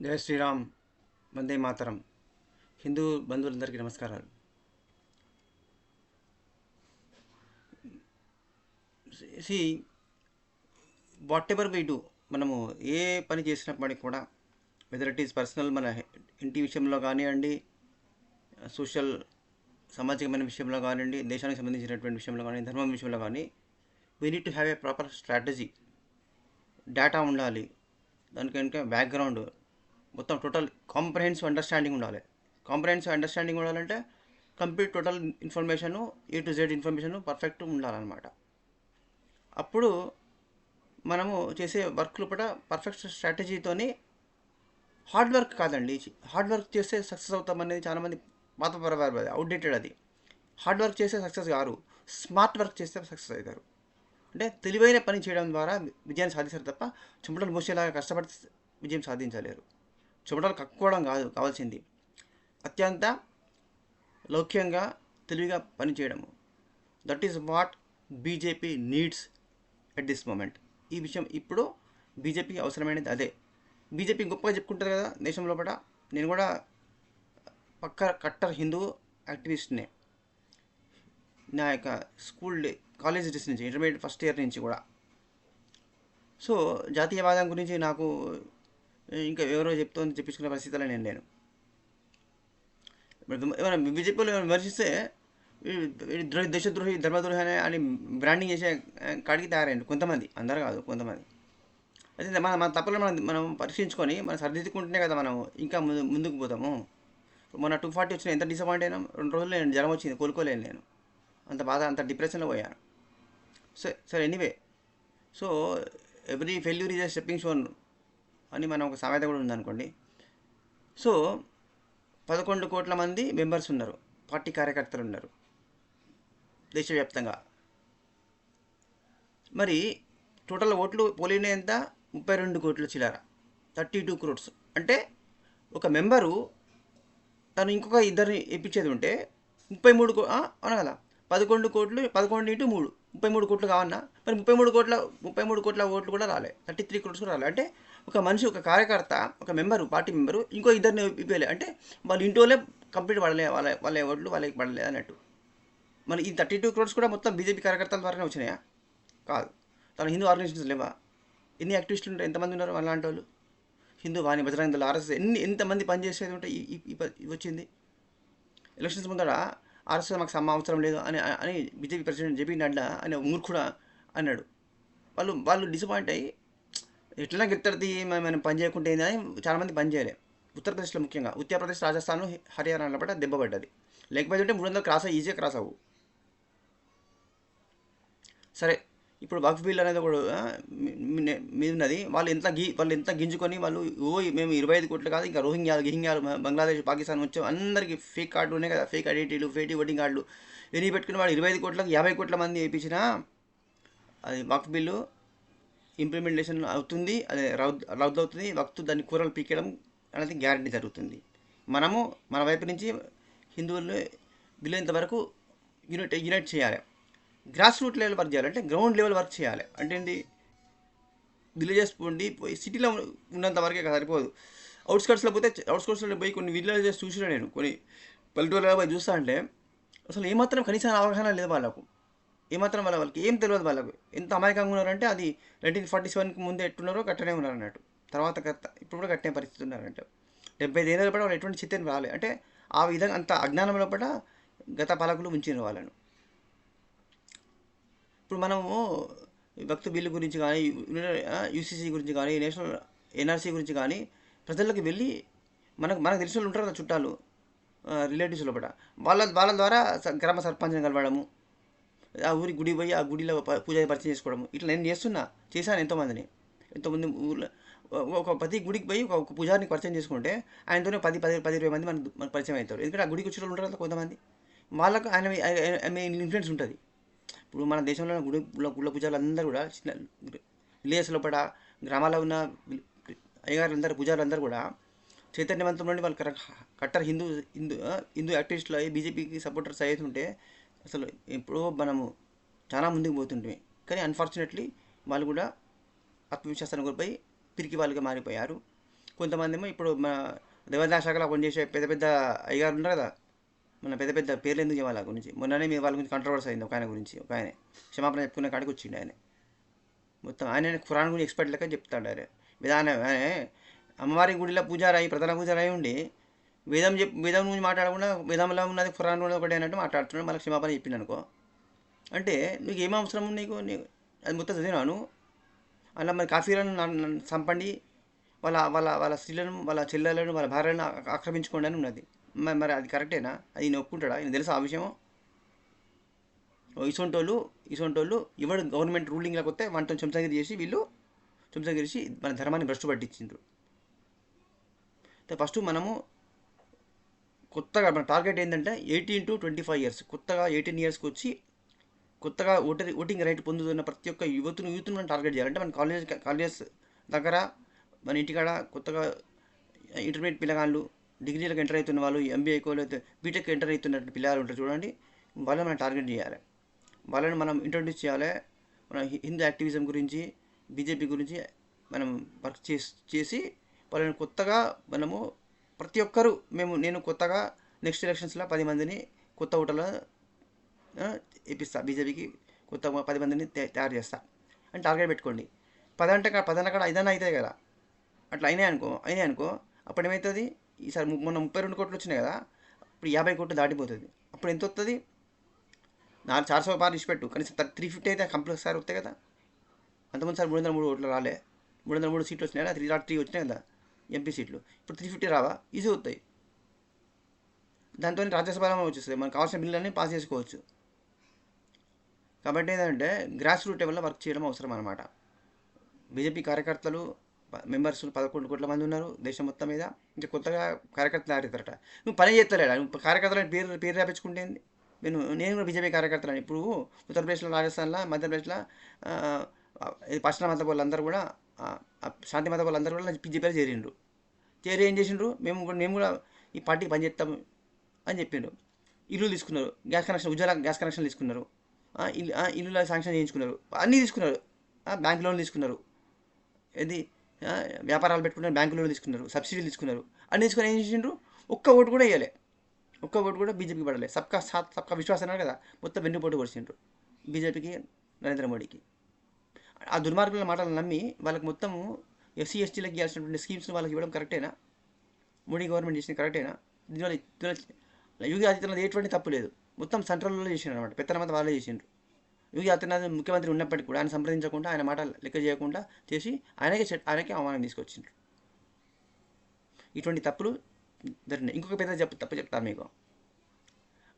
జై శ్రీరామ్, వందే మాతరం. హిందూ బంధువులందరికీ నమస్కారాలు. See what ever we do, మనము ఏ పని చేసినప్పటికీ కూడా, వెదర్ ఇట్ ఈస్ పర్సనల్, మన ఇంటి విషయంలో కానివ్వండి, సోషల్ సామాజికమైన విషయంలో కానివ్వండి, దేశానికి సంబంధించినటువంటి విషయంలో కానీ, ధర్మం విషయంలో కానీ, we need to have a proper strategy. Data ఉండాలి, దానికి కనుక బ్యాక్గ్రౌండ్ మొత్తం టోటల్ కాంప్రహెన్సివ్ అండర్స్టాండింగ్ ఉండాలి. కాంప్రహెన్సివ్ అండర్స్టాండింగ్ ఉండాలంటే complete total information, A to Z information perfect ఉండాలన్నమాట. అప్పుడు మనము చేసే వర్క్లు కూడా పర్ఫెక్ట్ స్ట్రాటజీతోని, హార్డ్ వర్క్ కాదండి. హార్డ్ వర్క్ చేస్తే సక్సెస్ అవుతామనేది చాలామంది పాత పరవారు, అవుట్డేటెడ్ అది. హార్డ్ వర్క్ చేస్తే సక్సెస్ కారు, స్మార్ట్ వర్క్ చేస్తే సక్సెస్ అవుతారు. అంటే తెలివైన పని చేయడం ద్వారా విజయాన్ని సాధిస్తారు తప్ప చెమటలు మోసేలాగా కష్టపడి విజయం సాధించలేరు. చెమటలు కక్కుకోవడం కాదు కావాల్సింది, అత్యంత లౌక్యంగా తెలివిగా పనిచేయడము. That is what BJP needs at this moment. ఈ విషయం ఇప్పుడు బీజేపీకి అవసరమైనది అదే. బీజేపీ గొప్పగా చెప్పుకుంటుంది కదా దేశం లోపల. నేను కూడా పక్క కట్టర్ హిందూ యాక్టివిస్ట్నే. నా యొక్క కాలేజ్ డేస్ నుంచి, ఇంటర్మీడియట్ ఫస్ట్ ఇయర్ నుంచి కూడా. సో జాతీయవాదం గురించి నాకు ఇంకా ఎవరో చెప్పించుకునే పరిస్థితిలో నేను లేను. ఏమైనా బీజేపీలో విమర్శిస్తే దేశద్రోహి, ధర్మద్రోహి అని బ్రాండింగ్ చేసే కాడికి తయారైంది కొంతమంది, అందరూ కాదు కొంతమంది. అయితే మన తప్పులు మనం పరీక్షించుకొని మనం సరిదిద్దుకుంటేనే కదా మనం ఇంకా ముందుకు పోతాము. మొన్న 240 వచ్చిన ఎంత డిసప్పాయింట్ అయినా, 2 రోజులు నేను జ్వరం వచ్చింది, కోలుకోలేను నేను. అంత బాధ, అంత డిప్రెషన్లో పోయాను. సరే anyway. So every failure is a stepping stone అని మనం ఒక సామెత కూడా ఉందనుకోండి. సో 11 కోట్ల మంది మెంబర్స్ ఉన్నారు, పార్టీ కార్యకర్తలు ఉన్నారు దేశవ్యాప్తంగా. మరి టోటల్ ఓట్లు పోలిన ఎంత? 32 కోట్ల చిల్లర, 32 crores. అంటే ఒక మెంబరు తను ఇంకొక ఇద్దరిని ఇప్పించేది ఉంటే 33 అవునా కదా. 11 కోట్లు, 11 × 3, 33 కోట్లు కావన్నా. మరి 33 కోట్ల ఓట్లు కూడా రాలే, 33 crores కూడా రాలే. అంటే ఒక మనిషి, ఒక కార్యకర్త, ఒక మెంబరు, పార్టీ మెంబరు ఇంకో ఇద్దరిని ఇవ్వలే. అంటే వాళ్ళ ఇంటోలే కంప్లీట్ పడలే, వాళ్ళ ఓట్లు వాళ్ళకి పడలేదు అన్నట్టు. మరి ఈ 32 crores కూడా మొత్తం బీజేపీ కార్యకర్తల ద్వారానే వచ్చినాయా? కాదు. తన హిందూ ఆర్గనైజేషన్స్ లేవా? ఎన్ని యాక్టివిస్టులు ఉంటారు, ఎంతమంది ఉన్నారు అలాంటి వాళ్ళు? హిందూ వాణి, బజరంగ దళ, ఆర్ఎస్ఎస్, ఎంతమంది పనిచేసేది ఉంటే ఇవి వచ్చింది. ఎలక్షన్స్ ముందర ఆర్ఎస్ఎస్ మాకు అవసరం లేదు అని అని బీజేపీ ప్రెసిడెంట్ జేపీ నడ్డా అని మూర్ఖుడా అన్నాడు. వాళ్ళు డిసప్పాయింట్ అయ్యి, ఎట్లనే గెలుతుంది మనం పని చేయకుంటే ఏంది అని చాలామంది పని చేయలే. ఉత్తరప్రదేశ్లో ముఖ్యంగా, ఉత్తరప్రదేశ్, రాజస్థాన్, హర్యానాలో పట్ల దెబ్బపడ్డది. లేకపోతే 300 క్రాస్ అయ్యి ఈజీగా క్రాస్ అవ్వు. సరే, ఇప్పుడు వక్ఫ్ బిల్ అనేది కూడా మీద ఉన్నది. వాళ్ళు ఎంత గింజుకొని వాళ్ళు మేము 25 కోట్లు కాదు, ఇంకా గిహింగ్యాలు బంగ్లాదేశ్, పాకిస్తాన్ వచ్చాం, అందరికీ ఫేక్ కార్డులు ఉన్నాయి కదా, ఫేక్ ఐడెంటిటీలు, ఫేక్ ఓటింగ్ కార్డులు ఇవన్నీ పెట్టుకుని వాడు 25 కోట్లకు 50 కోట్ల మంది వేయించినా అది వక్ఫ్ బిల్లు ఇంప్లిమెంటేషన్ అవుతుంది, అదే రద్దు అవుతుంది. వక్తు దాన్ని కూరలు పీకేయడం అనేది గ్యారంటీ జరుగుతుంది. మనము మన వైపు నుంచి హిందువులు వీలైనంత వరకు యునైట్ చేయాలి. గ్రాస్ రూట్ లెవెల్ వర్క్ చేయాలి, అంటే గ్రౌండ్ లెవెల్ వర్క్ చేయాలి. అంటే ఏంటి, విలేజెస్ పోయి సిటీలో ఉన్నంత వరకే సరిపోదు. అవుట్స్కట్స్లో పోయి కొన్ని విలేజెస్ చూసినా నేను, కొన్ని పల్లెటూరులో పోయి చూస్తా అంటే అసలు ఏమాత్రం కనీస అవగాహన లేదు వాళ్ళకు. ఏమాత్రం వాళ్ళకి ఏం తెలియదు. వాళ్ళకు ఎంత అమాయకంగా ఉన్నారంటే, అది 1947కి ముందే ఎట్టున్నారో కట్టనే ఉన్నారు అన్నట్టు. తర్వాత ఇప్పుడు కూడా కట్టే పరిస్థితి ఉన్నారంటే 75 ఏళ్ళ లోపల వాళ్ళు ఎటువంటి చిత్తం రాలే. అంటే ఆ విధంగా అంత అజ్ఞానం లోపల గత పాలకులు ఉంచిన వాళ్ళను. ఇప్పుడు మనము వక్త్ బిల్లు గురించి కానీ, యూసీసీ గురించి కానీ, నేషనల్ ఎన్ఆర్సీ గురించి కానీ ప్రజల్లోకి వెళ్ళి, మనకు తెలిసిన వాళ్ళు ఉంటారు కదా చుట్టాలు, రిలేటివ్స్ లోపల, వాళ్ళ ద్వారా గ్రామ సర్పంచ్ని కలవడము, ఆ ఊరి గుడి పోయి ఆ గుడిలో పూజ పరిచయం చేసుకోవడము, ఇట్లా నేను చేశాను ఎంతోమందిని. ఎంతోమంది ఊళ్ళో ప్రతి గుడికి పోయి ఒక పూజారిని పరిచయం చేసుకుంటే ఆయనతోనే 10-20 మంది మనకు పరిచయం అవుతారు. ఎందుకంటే ఆ గుడికి వచ్చిన వాళ్ళు ఉంటారు కదా కొంతమంది, వాళ్ళకు ఆయన ఇన్ఫ్లుయెన్స్ ఉంటుంది. ఇప్పుడు మన దేశంలో గుళ్ళ పూజలు అందరూ కూడా చిన్న విలేజెస్ లోపల, గ్రామాల్లో ఉన్న అయ్యగారులందరూ, పూజారులందరూ కూడా చైతన్యవంతం నుండి వాళ్ళు కట్టర్ హిందూ యాక్టివిస్టులు అయ్యి బీజేపీకి సపోర్టర్స్ అవుతుంటే అసలు ఎప్పుడో మనము చాలా ముందుకు పోతుంటే. కానీ అన్ఫార్చునేట్లీ వాళ్ళు కూడా ఆత్మవిశ్వాసాన్ని కోల్పోయి పిరికి వాళ్ళుగా మారిపోయారు. కొంతమంది ఏమో ఇప్పుడు మన దేవాదాయ శాఖలో పనిచేసే పెద్ద పెద్ద అయ్యగారు ఉన్నారు కదా, మన పెద్ద పెద్ద పేర్లు ఎందుకు చెప్పాలి వాళ్ళ గురించి. మొన్ననే మీ వాళ్ళ గురించి కంట్రవర్సీ అయింది ఒక ఆయన గురించి. ఒక ఆయన క్షమాపణ చెప్పుకునే కాడికి వచ్చిండు ఆయన. మొత్తం ఆయన ఖురాన్ గురించి ఎక్స్పర్ట్ లెక్క చెప్తాడు ఆయన విధానం. ఆయన అమ్మవారి గుడిలో పూజారాయి, ప్రధాన పూజారాయి ఉండి వేదం గురించి మాట్లాడకుండా వేదంలో ఉన్నది ఖురాన్ కూడా ఒకటి అన్నట్టు మాట్లాడుతున్నాడు. మళ్ళీ క్షమాపణ చెప్పింది అనుకో. అంటే నీకు ఏం అవసరం నీకు అది మొత్తం చదివినాను. అలా మరి కాఫీలను చంపండి, వాళ్ళ వాళ్ళ వాళ్ళ స్త్రీలను, వాళ్ళ చెల్లెలను, వాళ్ళ భార్యలను ఆక్రమించుకోండి అని ఉన్నది. మరి అది కరెక్టేనా? అది ఈయన ఒప్పుకుంటాడా? ఈయన తెలుసా ఆ విషయం? ఇసొంటోళ్ళు ఎవడు గవర్నమెంట్ రూలింగ్లోకి వస్తే వంట చెంచగిరి చేసి వీళ్ళు చెంచగిరి చేసి మన ధర్మాన్ని భ్రష్టు పట్టించిండ్రు. ఫస్ట్ మనము కొత్తగా మన టార్గెట్ ఏంటంటే 18 to 25 years, కొత్తగా 18 yearsకి వచ్చి కొత్తగా ఓటింగ్ రైట్ పొందుతున్న ప్రతి ఒక్క యూత్ను మనం టార్గెట్ చేయాలంటే మన కాలేజెస్ దగ్గర, మన ఇంటికాడ కొత్తగా ఇంటర్మీడియట్ పిల్లగాళ్ళు, డిగ్రీలకు ఎంటర్ అవుతున్న వాళ్ళు, ఎంబీఏకో లేకపోతే బీటెక్ ఎంటర్ అవుతున్నట్టు పిల్లలు ఉంటారు చూడండి, వాళ్ళని మనం టార్గెట్ చేయాలి. వాళ్ళని మనం ఇంట్రొడ్యూస్ చేయాలి. మన హిందూ యాక్టివిజం గురించి, బీజేపీ గురించి మనం వర్క్ చేసి వాళ్ళని కొత్తగా మనము ప్రతి ఒక్కరూ నేను కొత్తగా నెక్స్ట్ ఎలక్షన్స్లో 10 మందిని కొత్త ఓటర్లు ఇప్పిస్తా, బీజేపీకి కొత్త 10 మందిని తయారు చేస్తా అని టార్గెట్ పెట్టుకోండి. 10 అంటే 10 అక్కడ 5 అవుతాయి కదా. అట్లా అయినాయి అనుకో అప్పుడు ఏమవుతుంది? ఈసారి మొన్న 32 కోట్లు వచ్చినాయి కదా, ఇప్పుడు 50 కోట్లు దాటిపోతుంది. అప్పుడు ఎంత వస్తుంది? 400 పార్లు ఇచ్చిపెట్టు, కనీసం 350 అయితే కంపల్సరీ వస్తాయి కదా. అంతకుముందు సార్ 303 ఓట్లు రాలే, 303 సీట్లు వచ్చినాయి కదా, 303 వచ్చినాయి కదా ఎంపీ సీట్లు. ఇప్పుడు 350 రావా? ఈజీ వస్తాయి. దాంతో రాజ్యసభలో వచ్చేస్తుంది, మనకు కావాల్సిన బిల్లులన్నీ పాస్ చేసుకోవచ్చు. కాబట్టి ఏంటంటే గ్రాస్ రూట్ లెవెల్లో వర్క్ చేయడం అవసరం అనమాట. బీజేపీ కార్యకర్తలు మెంబర్స్ 11 కోట్ల మంది ఉన్నారు దేశం మొత్తం మీద. ఇంకా కొత్తగా కార్యకర్తలు తయారవుతారట. నువ్వు పని చేస్తలేడా? నువ్వు కార్యకర్తలని పేరు రాపించుకుంటే నేను కూడా బీజేపీ కార్యకర్తలని. ఇప్పుడు ఉత్తరప్రదేశ్లో, రాజస్థాన్లో, మధ్యప్రదేశ్లో పశ్చిమ మత వాళ్ళందరూ కూడా, శాంతి మత వాళ్ళందరూ కూడా బీజేపీలో చేరి ఏం చేసిండ్రు? మేము కూడా ఈ పార్టీకి పనిచేస్తాము అని చెప్పిండ్రు. ఇల్లు తీసుకున్నారు, గ్యాస్ కనెక్షన్, ఉజ్వల గ్యాస్ కనెక్షన్ తీసుకున్నారు, ఇల్లులో శాంక్షన్ చేయించుకున్నారు, అన్నీ తీసుకున్నారు, బ్యాంక్ లోన్లు తీసుకున్నారు, ఏది వ్యాపారాలు పెట్టుకున్నారు, బ్యాంకు లోన్లు తీసుకున్నారు, సబ్సిడీలు తీసుకున్నారు. అన్నీ తీసుకుని ఏం చేసిండ్రు? ఒక్క ఓటు కూడా వేయలే, ఒక్క ఓటు కూడా బీజేపీకి పడలే. సబ్కా సాత్ సబ్కా విశ్వాస్ అన్నారు కదా, మొత్తం వెన్నుపోటు పొడిచిండ్రు బీజేపీకి, నరేంద్ర మోడీకి. ఆ దుర్మార్గుల మాటలు నమ్మి వాళ్ళకి మొత్తము ఎస్సీ ఎస్టీలకు ఇవ్వాల్సినటువంటి స్కీమ్స్ని వాళ్ళకి ఇవ్వడం కరెక్టేనా? మోడీ గవర్నమెంట్ చేసిన కరెక్టేనా? దీనివల్ల యోగి ఆదిత్యనాథ్ ఎటువంటి తప్పు లేదు, మొత్తం సెంట్రల్లో చేసిండ్రు అనమాట, పెత్తనమంతా వాళ్ళే చేసిండ్రు. యోగి ఆదిత్యనాథ్ ముఖ్యమంత్రి ఉన్నప్పటికీ కూడా ఆయన సంప్రదించకుండా, ఆయన మాట లెక్క చేయకుండా చేసి ఆయనకే అవమానం తీసుకొచ్చిండ్రు. ఇటువంటి తప్పులు జరిగినాయి. ఇంకొక పెద్ద తప్పు చెప్తాను మీకు.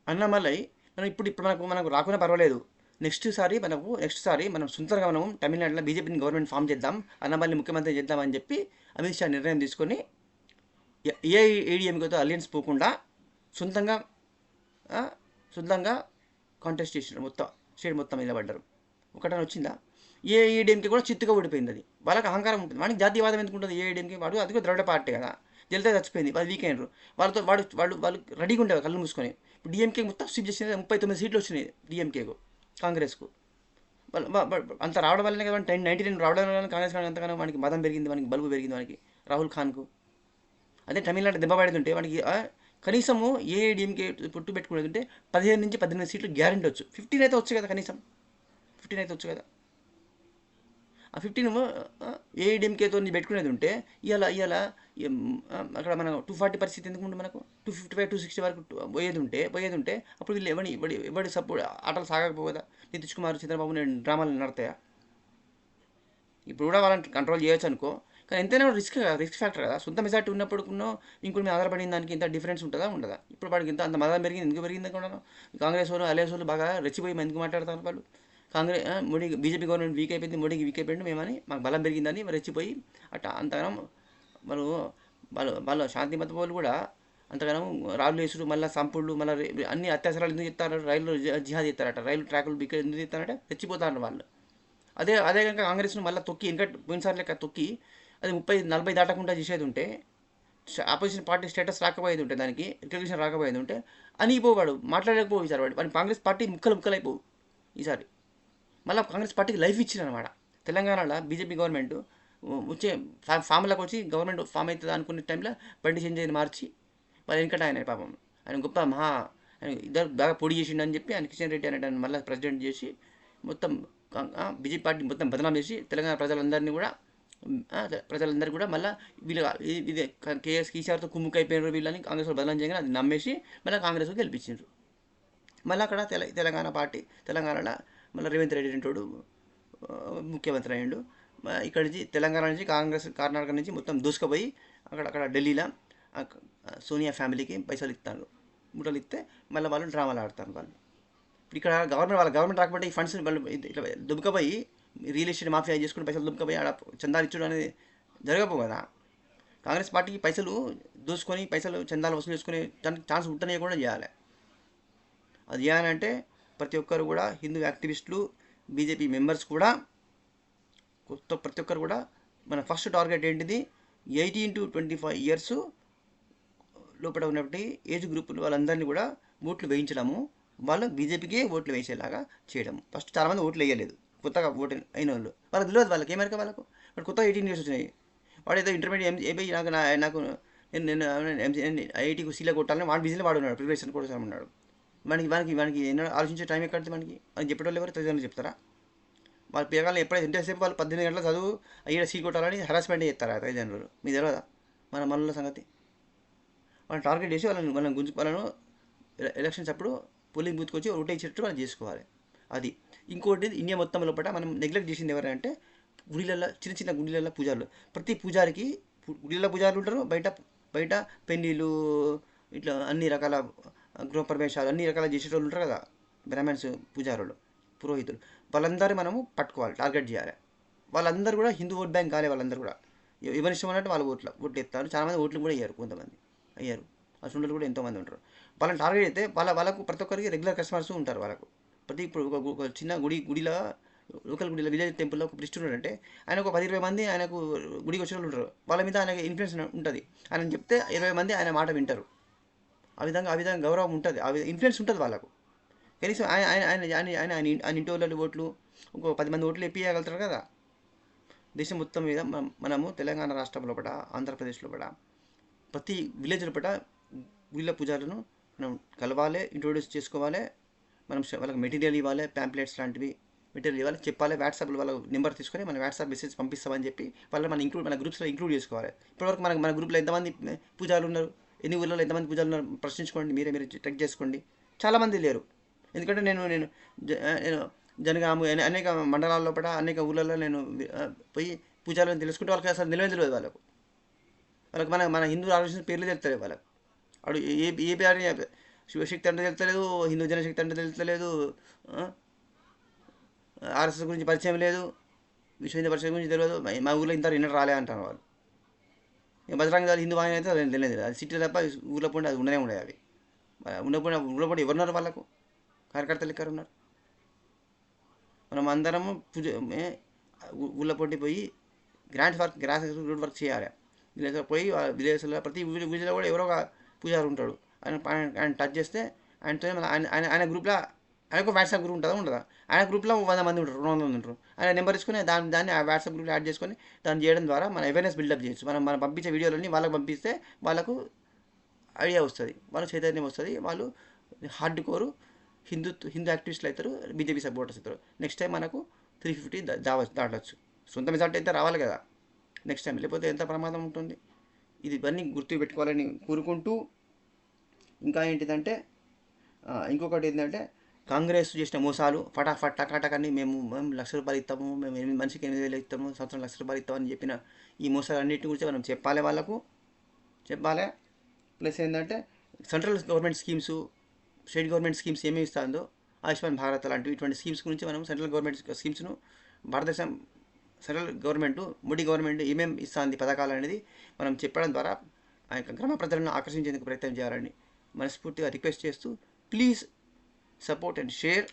అన్నమలై ఇప్పుడు మనకు రాకుండా పర్వాలేదు, నెక్స్ట్ సారి మనం సొంతంగా మనం తమిళనాడులో బీజేపీని గవర్నమెంట్ ఫామ్ చేద్దాం, అన్నమల్ని ముఖ్యమంత్రి చేద్దామని చెప్పి అమిత్ షా నిర్ణయం తీసుకొని ఏఐఏడీఎంకేతో అలయన్స్ పోకుండా సొంతంగా కాంటెస్ట్ చేసినారు. మొత్తం స్టేట్ మొత్తం నిలబడ్డారు. ఒకటని వచ్చిందా? ఏఐఏడీఎంకే కూడా చిత్తుగా ఓడిపోయింది. అది వాళ్ళకి అహంకారం ఉంటుంది. వాడికి జాతీయవాదం ఎందుకు ఉంటుంది? ఏఐడీఎంకే వాడు అది కూడా ద్రవిడ పార్టీ కదా, జల్తే చచ్చిపోయింది, వాళ్ళు వీక్ అయినారు. వాళ్ళు రెడీగా ఉండేవారు కళ్ళు మూసుకొని. ఇప్పుడు డిఎంకే మొత్తం స్విప్ చేసిన 39 సీట్లు వచ్చినాయి డిఎంకేకు, కాంగ్రెస్కు. అంత రావడం వల్లనే కదా 1999 రావడం వల్ల కాంగ్రెస్ అంతగానో వానికి మదం పెరిగింది, వానికి బలుపు పెరిగింది, వానికి రాహుల్ ఖాన్కు. అదే తమిళనాడు దెబ్బ పడేది ఉంటే వానికి కనీసము ఏఐడిఎంకే పొట్టు పెట్టుకునేది ఉంటే 15 నుంచి 18 సీట్లు గ్యారెంటీ వచ్చు. 15 అయితే వచ్చు కదా, కనీసం 15 అయితే వచ్చు కదా. ఆ 15 ఏఐడిఎంకేతో పెట్టుకునేది ఉంటే ఇవాళ అక్కడ మన 240 పరిస్థితి ఎందుకు ఉంటే మనకు 255 260 వరకు పోయేది ఉంటే అప్పుడు వీళ్ళు ఎవడి సపోర్ట్ ఆటలు సాగకపోదా? నితీష్ కుమార్, చంద్రబాబు నాయుడు డ్రామాలు నడతాయా? ఇప్పుడు కూడా వాళ్ళని కంట్రోల్ చేయొచ్చు అనుకో, కానీ ఎంతైనా రిస్క్ ఫ్యాక్టర్ కదా. సొంత మెజార్టీ ఉన్నప్పుడుకున్నో ఇంకోటి మీద ఆధారపడిన దానికి ఇంత డిఫరెన్స్ ఉండదా? ఇప్పుడు వాడికి అంత మదం పెరిగింది, ఎందుకు పెరిగింది అనుకున్నాను. కాంగ్రెస్ వాళ్ళు అలయన్స్ వాళ్ళు బాగా రెచ్చిపోయి ఎందుకు మాట్లాడతారు వాళ్ళు? మోడీ బీజేపీ గవర్నమెంట్ వీక్ అయిపోయింది, మోడీకి వీక్ అయిపోయింది మేమని, మాకు బలం పెరిగిందని రెచ్చిపోయి అట్లా అంతగానం వాళ్ళ శాంతి మత వాళ్ళు కూడా అంతగానం రాళ్ళు వేసుడు, మళ్ళీ సంపుళ్ళు, మళ్ళీ అన్ని అత్యాచారాలు ఎందుకు చెప్తారు? రైలు జిహాద్ చేస్తారట, రైలు ట్రాకులు బిక్క ఎందుకు చెప్తారంటే రెచ్చిపోతారు వాళ్ళు. అదే కనుక కాంగ్రెస్ను మళ్ళీ తొక్కి పోయినసారి లెక్క తొక్కి అది 30-40 దాటకుండా చేసేది ఉంటే, ఆపోజిషన్ పార్టీ స్టేటస్ రాకపోయేది ఉంటే, దానికి రికగ్నిషన్ రాకపోయేది ఉంటే అనిపోవాడు, మాట్లాడకపోవు ఈసారి. వాడి కాంగ్రెస్ పార్టీ ముక్కలైపోవు ఈసారి. మళ్ళీ కాంగ్రెస్ పార్టీకి లైఫ్ ఇచ్చిందనమాట. తెలంగాణలో బీజేపీ గవర్నమెంట్ వచ్చే ఫామ్లోకి వచ్చి గవర్నమెంట్ ఫామ్ అవుతుంది అనుకునే టైంలో బండి సంజయ్ని మార్చి వాళ్ళ వెనకట ఆయన పాపం ఆయన గొప్ప ఆయన ఇద్దరు బాగా పొడి చేసిండు అని చెప్పి ఆయన కిషన్ రెడ్డి అనేట మళ్ళీ ప్రెసిడెంట్ చేసి మొత్తం బీజేపీ పార్టీ మొత్తం బదనాం చేసి తెలంగాణ ప్రజలందరూ కూడా మళ్ళీ వీళ్ళు ఇది కేసీఆర్తో కుమ్ముకైపోయినారు వీళ్ళని కాంగ్రెస్లో బదనాం చేయగానే అది నమ్మేసి మళ్ళీ కాంగ్రెస్లో గెలిపించారు. మళ్ళీ అక్కడ తెలంగాణ పార్టీ తెలంగాణలో మళ్ళీ రేవంత్ రెడ్డి అంటాడు ముఖ్యమంత్రి అయ్యిండు. ఇక్కడ నుంచి తెలంగాణ నుంచి కర్ణాటక నుంచి మొత్తం దూసుకుపోయి అక్కడ ఢిల్లీలో సోనియా ఫ్యామిలీకి పైసలు ఇస్తారు. ముఠలు ఇస్తే మళ్ళీ వాళ్ళు డ్రామాలు ఆడతారు. వాళ్ళు ఇక్కడ గవర్నమెంట్ రాకపోతే ఈ ఫండ్స్ వాళ్ళు ఇట్లా దుబ్బకపోయి రియల్ ఎస్టేట్ మాఫియా చేసుకుని పైసలు దుబ్బకపోయి ఆడ చందాలు ఇచ్చడం అనేది జరగకపో కదా. కాంగ్రెస్ పార్టీకి పైసలు దోసుకొని పైసలు చందాలు వసూలు చేసుకునే ఛాన్స్ ఉంటనే కూడా చేయాలి. అది చేయాలంటే ప్రతి ఒక్కరు కూడా హిందూ యాక్టివిస్టులు బీజేపీ మెంబర్స్ కూడా ప్రతి ఒక్కరు కూడా మన ఫస్ట్ టార్గెట్ ఏంటిది 18 to 25 years లోపల ఉన్నటువంటి ఏజ్ గ్రూప్ వాళ్ళందరినీ కూడా ఓట్లు వేయించడము, వాళ్ళు బీజేపీకే ఓట్లు వేసేలాగా చేయడం. ఫస్ట్ చాలామంది ఓట్లు వేయలేదు, కొత్తగా ఓటు అయిన వాళ్ళు వాళ్ళకి తెలియదు, వాళ్ళకి ఏమరిక వాళ్ళకు ఇప్పుడు కొత్తగా 18 years వచ్చినాయి. వాడు ఏదో ఇంటర్మీడియట్ ఏపీ నాకు నేను ఐఐటీకి సీలో కొట్టాలని వాడు బిజీలో వాడున్నాడు, ప్రిపరేషన్ కోసం ఉన్నాడు. వానికి ఎన్నో ఆలోచించే టైం ఎక్కడిది మనకి అని చెప్పేటోళ్ళు ఎవరు తల్లిదండ్రులు చెప్తారా? వాళ్ళ పిల్లగాళ్ళు ఎప్పుడైతే ఎంతసేపు వాళ్ళు 18 గంటల చదువు అయ్యే సీట్ కొట్టాలని హెరాస్మెంట్ చేస్తారు తల్లిదండ్రులు. మీకు తెలియదా మన మనల సంగతి? వాళ్ళని టార్గెట్ చేసి వాళ్ళను ఎలక్షన్స్ అప్పుడు పోలింగ్ బూత్కి వచ్చి ఓటు ఇచ్చేటట్టు వాళ్ళు చేసుకోవాలి. అది ఇంకోటి ఇండియా మొత్తం లోపల మనం నెగ్లెక్ట్ చేసింది ఎవరంటే గుడిలలో చిన్న గుడిలలో పూజారులు. ప్రతి పూజారికి గుడిలో పూజారులు ఉంటారు, బయట పెళ్ళిళ్ళు ఇట్లా అన్ని రకాల గృహప్రవేశాలు అన్ని రకాల చేసేటోళ్ళు ఉంటారు కదా, బ్రాహ్మణ్స్ పూజారులు పురోహితులు. వాళ్ళందరూ మనము పట్టుకోవాలి, టార్గెట్ చేయాలి. వాళ్ళందరూ కూడా హిందూ ఓట్ బ్యాంక్ కాలే. వాళ్ళందరూ కూడా ఎవరి ఇష్టం అన్నట్టు వాళ్ళు ఓట్లు ఎత్తారు. చాలామంది ఓట్లు కూడా అయ్యారు, కొంతమంది అయ్యారు. అసలు కూడా ఎంతోమంది ఉంటారు. వాళ్ళని టార్గెట్ అయితే వాళ్ళకు ప్రతి ఒక్కరికి రెగ్యులర్ కస్టమర్స్ ఉంటారు. వాళ్ళకు ఇప్పుడు ఒక చిన్న గుడిలో లోకల్ గుడిలో విలేజ్ టెంపుల్లో ఒక ప్రిస్ట్ ఉన్నాడంటే ఆయన ఒక 10-20 మంది ఆయనకు గుడికి వచ్చిన వాళ్ళు ఉంటారు. వాళ్ళ మీద ఆయనకు ఇన్ఫ్లుయెన్స్ ఉంటుంది. ఆయన చెప్తే 20 మంది ఆయన మాట వింటారు. ఆ విధంగా గౌరవం ఉంటుంది, ఆ ఇన్ఫ్లుయెన్స్ ఉంటుంది వాళ్ళకు. కనీసం ఆయన ఇంటి వాళ్ళ ఓట్లు ఇంకో 10 మంది ఓట్లు ఎప్పియగలుగుతారు కదా. దేశం మొత్తం మీద మనము తెలంగాణ రాష్ట్రం లోపల ఆంధ్రప్రదేశ్ లోపల ప్రతి విలేజ్ లోపల గుళ్ళ పూజారులను మనం కలవాలి, ఇంట్రొడ్యూస్ చేసుకోవాలి. మనం వాళ్ళకి మెటీరియల్ ఇవ్వాలి, ప్యాంప్లెట్స్ లాంటివి మెటీరియల్ ఇవ్వాలి, చెప్పాలి. వాట్సాప్లో వాళ్ళ నెంబర్ తీసుకొని మన వాట్సాప్ మెసేజ్ పంపిస్తామని చెప్పి వాళ్ళు మన గ్రూప్స్లో ఇంక్లూడ్ చేసుకోవాలి. ఇప్పటివరకు మన గ్రూప్లో ఎంతమంది పూజారులు ఉన్నారు, ఎన్ని ఊళ్ళలో ఎంతమంది పూజారులు ఉన్నారు ప్రశ్నించుకోండి. మీరు చెక్ చేసుకోండి. చాలామంది లేరు. ఎందుకంటే నేను జనగాము అనేక మండలాల లోపల అనేక ఊళ్ళలో నేను పోయి పూజారులను తెలుసుకుంటే వాళ్ళకి అసలు తెలియదు. వాళ్ళకి మన హిందూ ఆలోచించిన పేర్లు తెలుస్తలేదు. వాళ్ళకి అడు ఏ పేరు శివశక్తి అంటే తెలుస్తలేదు, హిందూ జనశక్తి అంటే తెలుస్తలేదు, ఆర్ఎస్ఎస్ గురించి పరిచయం లేదు, విశ్వ హిందూ పరిషత్ గురించి తెలియదు. మా ఊళ్ళో ఇంత విన్నర్ రాలే అంటారు వాళ్ళు. బజరంగ దళ హిందూ వాహిని అయితే అది తెలియదు. అది సిటీ తప్ప ఊళ్ళో పోండి అది ఉండనే ఉండేది. అవి ఊళ్ళో పోండి ఎవరున్నారు వాళ్ళకు కార్యకర్తలు ఎక్కడ ఉన్నారు? మనం అందరము ఊళ్ళో పోటీ పోయి గ్రాస్ రూట్ వర్క్ చేయాలి. విలేజ్లో పోయి విలేజ్లో ప్రతి విలేజ్లో కూడా ఎవరో ఒక పూజారు ఉంటాడు. ఆయన టచ్ చేస్తే ఆయనతో ఆయన గ్రూప్లో ఆయనకు వాట్సాప్ గ్రూప్ ఉంటుందా ఉండదా? ఆయన గ్రూప్లో 100 మంది ఉంటారు, 200 మంది ఉంటారు. ఆయన నెంబర్ తీసుకుని దాన్ని ఆ వాట్సాప్ గ్రూప్లో యాడ్ చేసుకొని దాన్ని చేయడం ద్వారా మన అవేర్నెస్ బిల్డప్ చేయొచ్చు. మనం పంపించే వీడియోలన్నీ వాళ్ళకి పంపిస్తే వాళ్ళకు ఐడియా వస్తుంది, వాళ్ళకు చైతన్యం వస్తుంది. వాళ్ళు హార్డ్ కోరు హిందూ యాక్టివిస్టులు అవుతారు, బీజేపీ సపోర్టర్స్ అవుతారు. నెక్స్ట్ టైం మనకు 350 దాటవచ్చు. సొంత మెజార్టీ అయితే రావాలి కదా నెక్స్ట్ టైం, లేకపోతే ఎంత ప్రమాదం ఉంటుంది. ఇవన్నీ గుర్తు పెట్టుకోవాలని కోరుకుంటూ, ఇంకా ఏంటిదంటే ఇంకొకటి ఏంటంటే కాంగ్రెస్ చేసిన మోసాలు ఫటాఫట్ టకాటకని మేము ₹1,00,000 ఇస్తాము, మేము మనిషికి 8,000 ఇస్తాము, సంవత్సరం ₹1,00,000 ఇస్తామని చెప్పిన ఈ మోసాలన్నిటి గురించి మనం చెప్పాలి, వాళ్ళకు చెప్పాలి. ప్లస్ ఏంటంటే central government schemes state government schemes ఏమేమి ఇస్తుందో ఆయుష్మాన్ భారత్ లాంటివి ఇటువంటి స్కీమ్స్ గురించి మనం సెంట్రల్ గవర్నమెంట్ స్కీమ్స్ను భారతదేశం సెంట్రల్ గవర్నమెంట్ మోడీ గవర్నమెంట్ ఏమేమి ఇస్తుంది పథకాలు అనేది మనం చెప్పడం ద్వారా ఆ యొక్క గ్రామ ప్రజలను ఆకర్షించేందుకు ప్రయత్నం చేయాలని మనస్ఫూర్తిగా రిక్వెస్ట్ చేస్తూ, please support and share,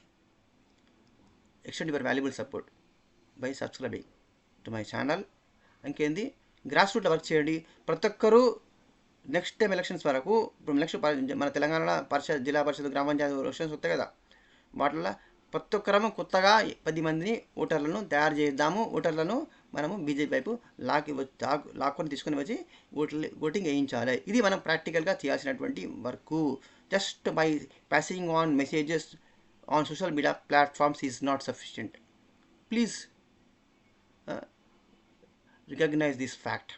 extend your valuable support by subscribing to my channel. ఇంకేంది గ్రాస్ రూట్లో వర్క్ చేయండి. ప్రతి ఒక్కరూ నెక్స్ట్ టైం ఎలక్షన్స్ వరకు ఇప్పుడు మన తెలంగాణలో పరిషత్, జిల్లా పరిషత్, గ్రామ పంచాయతీ ఎలక్షన్స్ వస్తాయి కదా, వాటిల్లో ప్రతి ఒక్కరము కొత్తగా 10 మందిని ఓటర్లను తయారు చేద్దాము. ఓటర్లను మనము బీజేపీ వైపు లాక్కొని తీసుకొని వచ్చి ఓటింగ్ వేయించాలి. ఇది మనం ప్రాక్టికల్గా చేయాల్సినటువంటి work. Just by passing on messages on social media platforms is not sufficient. Please recognise this fact.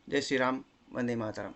జై శ్రీరామ్, వందే మాతరం.